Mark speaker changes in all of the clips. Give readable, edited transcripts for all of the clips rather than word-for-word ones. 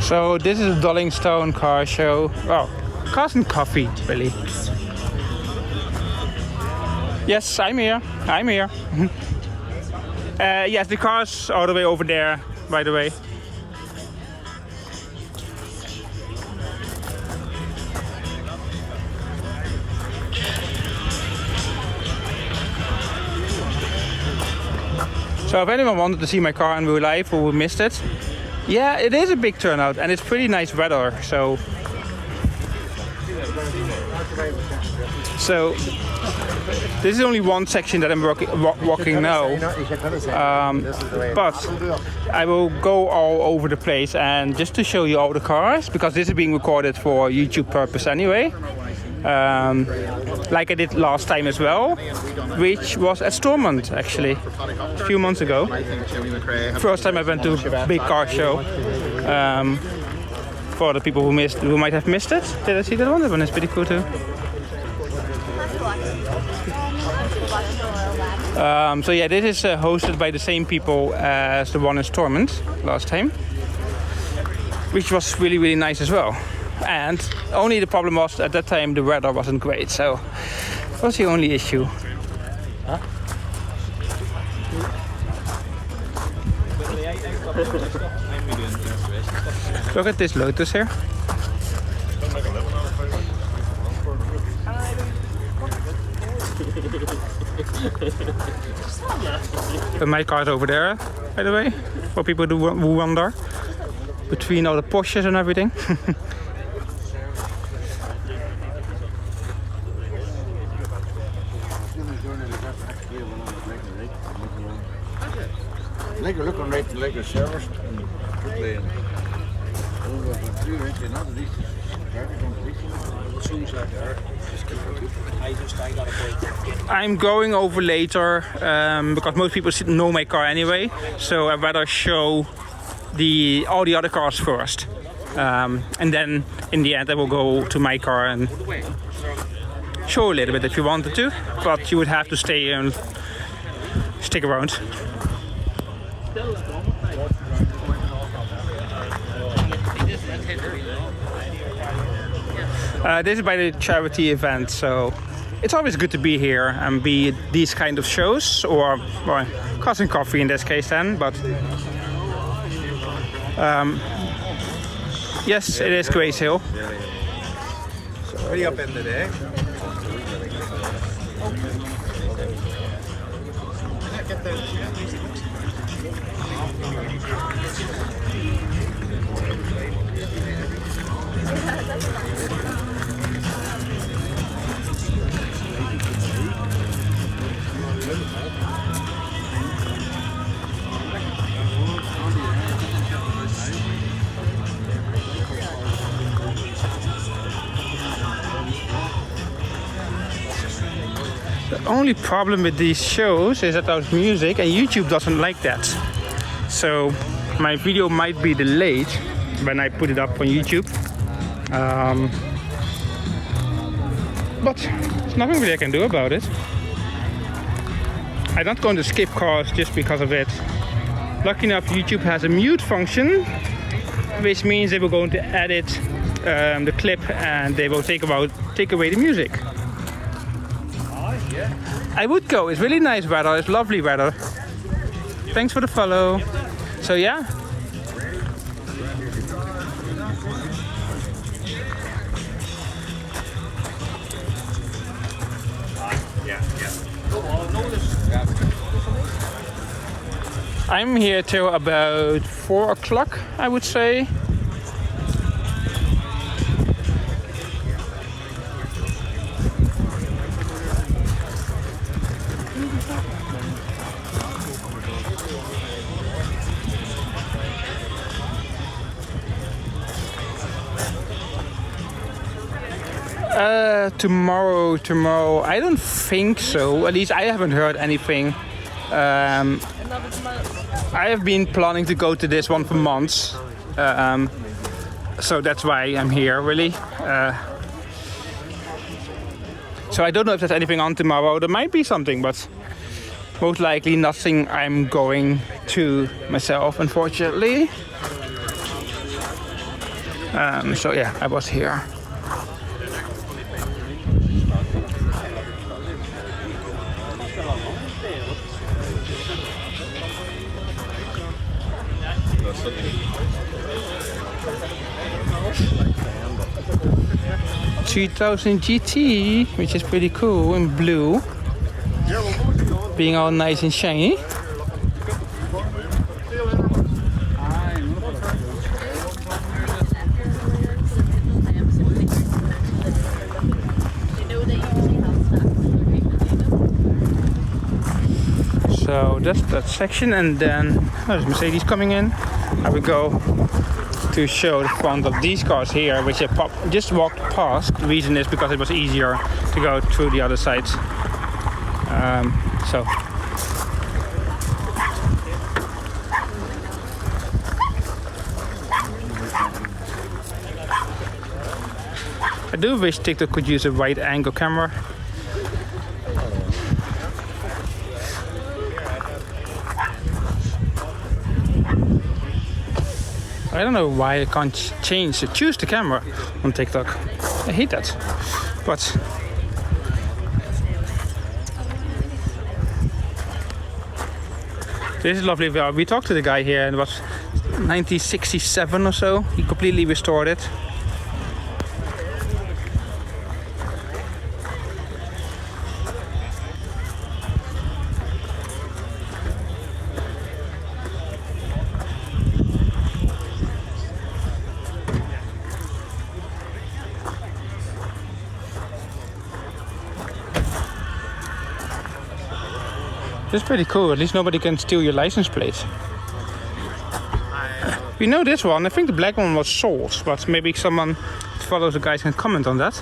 Speaker 1: So this is a Dollingstone car show. Well, cars and coffee, really. Yes, I'm here. I'm here. Yes, the car's all the way over there, by the way. So if anyone wanted to see my car in real life or who missed it, yeah, it is a big turnout and it's pretty nice weather. So this is only one section that I'm walking now, but I will go all over the place and just to show you all the cars, because this is being recorded for YouTube purpose anyway, like I did last time as well, which was at Stormont actually a few months ago. First time I went to a big car show. For the people who might have missed it, did I see that one? That one is pretty cool too. So yeah, this is hosted by the same people as the one in Stormont last time, which was really, really nice as well. And only the problem was at that time the weather wasn't great, so that was the only issue. Huh? Look at this Lotus here. And my car's over there, by the way, for people who wonder, between all the Porsches and everything.
Speaker 2: Lekker lukken rijdt, lekker servers.
Speaker 1: I'm going over later because most people know my car anyway, so I'd rather show all the other cars first, and then in the end I will go to my car and show a little bit if you wanted to, but you would have to stay and stick around. This is by the charity event, so it's always good to be here and be at these kind of shows, or well, Cars and Coffee in this case then, but yes, it is Grace Hill.
Speaker 2: Pretty up in the day.
Speaker 1: The only problem with these shows is that there's music and YouTube doesn't like that. So my video might be delayed when I put it up on YouTube. But there's nothing really I can do about it. I'm not going to skip cars just because of it. Lucky enough, YouTube has a mute function, which means they will go to edit the clip and they will take away the music. I would go. It's really nice weather. It's lovely weather. Thanks for the follow. So yeah. I'm here till about 4 o'clock, I would say. Tomorrow, I don't think so. At least I haven't heard anything. I have been planning to go to this one for months. So that's why I'm here, really. So I don't know if there's anything on tomorrow. There might be something, but most likely nothing I'm going to myself, unfortunately. So yeah, I was here. ...2000 GT, which is pretty cool in blue, being all nice and shiny. So that's that section, and then there's Mercedes coming in. I will go to show the front of these cars here, which I just walked past. The reason is because it was easier to go through the other side. So I do wish TikTok could use a wide angle camera. I don't know why I can't choose the camera on TikTok. I hate that. But this is lovely. We talked to the guy here, and it was 1967 or so. He completely restored it. It's pretty cool. At least nobody can steal your license plate. We know this one. I think the black one was sold, but maybe someone that follows the guys can comment on that.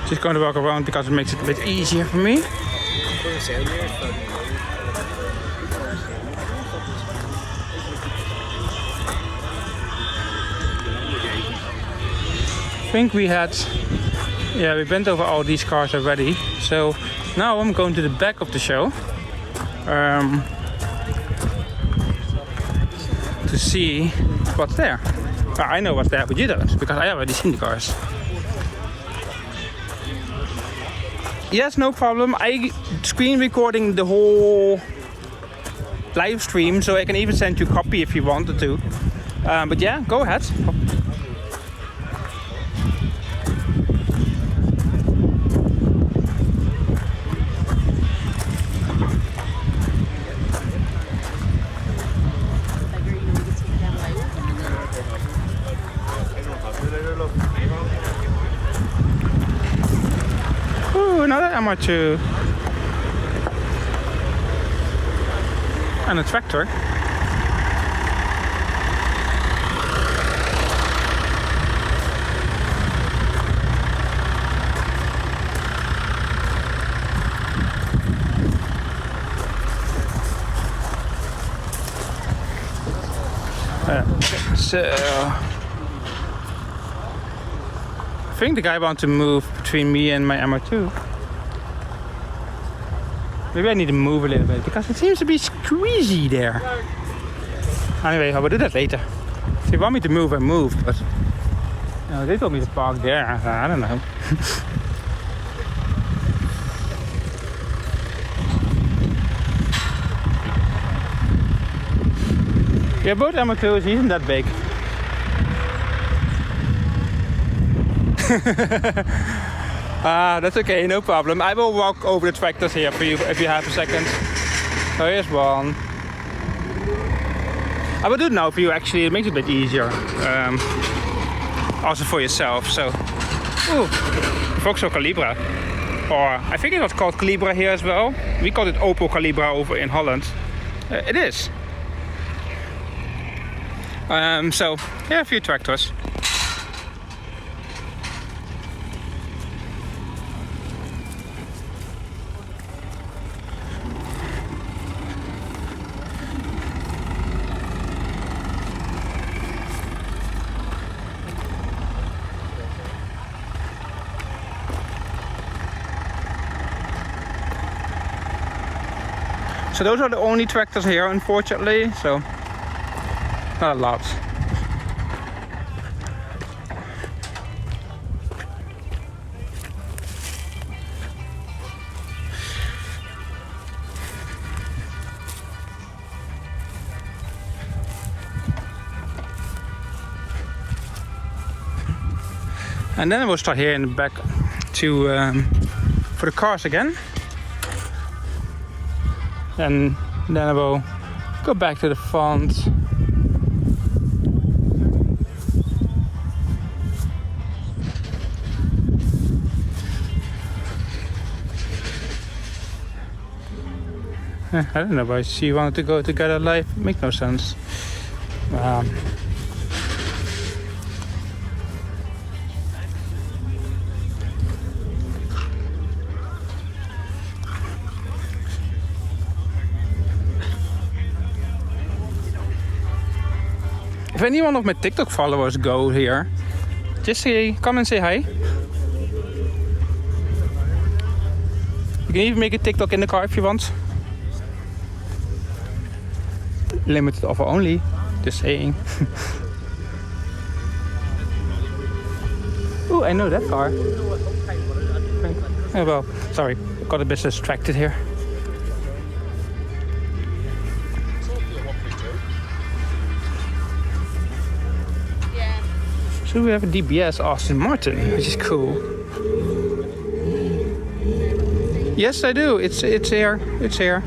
Speaker 1: Just going to walk around because it makes it a bit easier for me. I think we went over all these cars already. So now I'm going to the back of the show to see what's there. Well, I know what's there, but you don't, because I already seen the cars. Yes, no problem. I screen recording the whole live stream, so I can even send you a copy if you wanted to. But yeah, go ahead. Another MR2 and a tractor. So I think the guy wants to move between me and my MR2. Maybe I need to move a little bit because it seems to be squeezy there. Anyway, I will do that later. If they want me to move, I move, but they told me to park there. I don't know. Yeah, both MR2s, he isn't that big. That's okay, no problem. I will walk over the tractors here for you if you have a second. So here's one. I will do it now for you actually, it makes it a bit easier. Also for yourself, so. Ooh, Vauxhall Calibra. Or I think it was called Calibra here as well. We called it Opel Calibra over in Holland. It is. So, yeah, a few tractors. So those are the only tractors here, unfortunately. So not a lot. And then we'll start here in the back to for the cars again. And then I will go back to the front. I don't know why she wanted to go together live. Makes no sense. If any one of my TikTok followers go here, just come and say hi. You can even make a TikTok in the car if you want. Limited offer only, just saying. Ooh, I know that car. Oh, well, sorry, got a bit distracted here. So we have a DBS Aston Martin, which is cool. Yes, I do. It's here. It's here.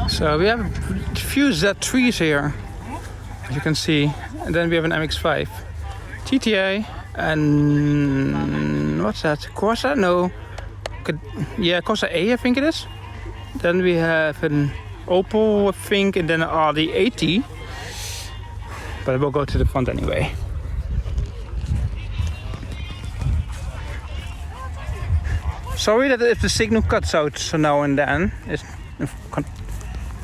Speaker 1: So we have a few Z3s here, as you can see, and then we have an MX-5 GTA and what's that? Corsa? No, yeah, Corsa A, I think it is. Then we have an Opel, I think, and then an RD80. But we'll go to the front anyway. Sorry that if the signal cuts out so now and then.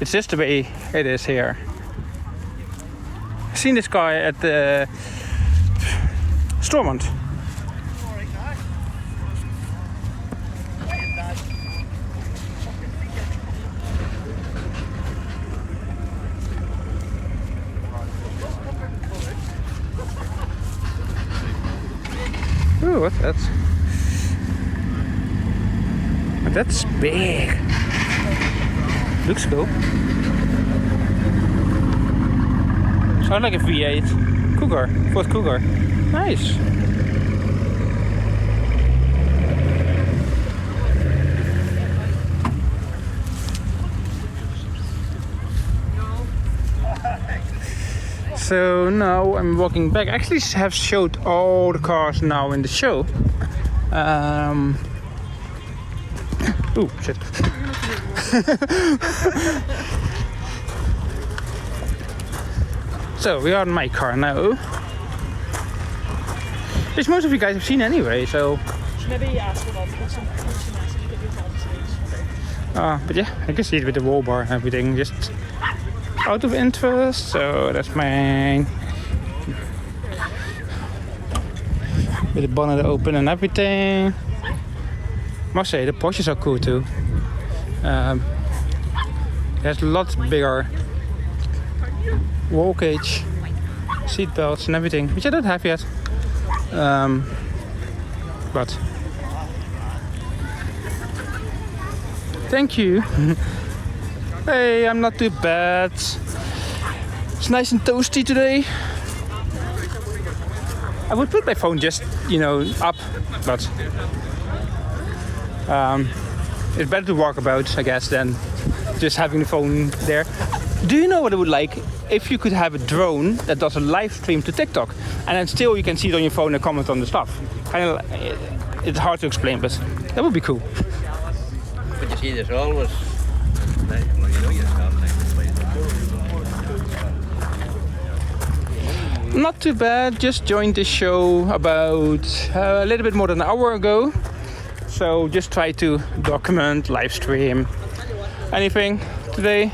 Speaker 1: It's just the way it is here. I've seen this guy at the Stormont. Ooh, what's that? That's big. Looks cool. Sounds like a V8 Cougar, Ford Cougar. Nice. So now I'm walking back. I actually have showed all the cars now in the show. Ooh, shit. So we are in my car now, which most of you guys have seen anyway. So
Speaker 3: maybe ask about some
Speaker 1: but yeah, I can see it with the wall bar and everything, just out of interest. So that's mine, with the bonnet open and everything. Must say the Porsches are cool too. There's lots bigger roll cage, seat belts and everything, which I don't have yet. But thank you. Hey, I'm not too bad. It's nice and toasty today. I would put my phone just, up, but it's better to walk about, I guess, than just having the phone there. Do you know what I would like? If you could have a drone that does a live stream to TikTok, and then still you can see it on your phone and comment on the stuff. It's hard to explain, but that would be cool.
Speaker 2: But you see, there's always, well, you know yourself,
Speaker 1: Not too bad. Just joined the show about a little bit more than an hour ago. So just try to document, live stream, anything today.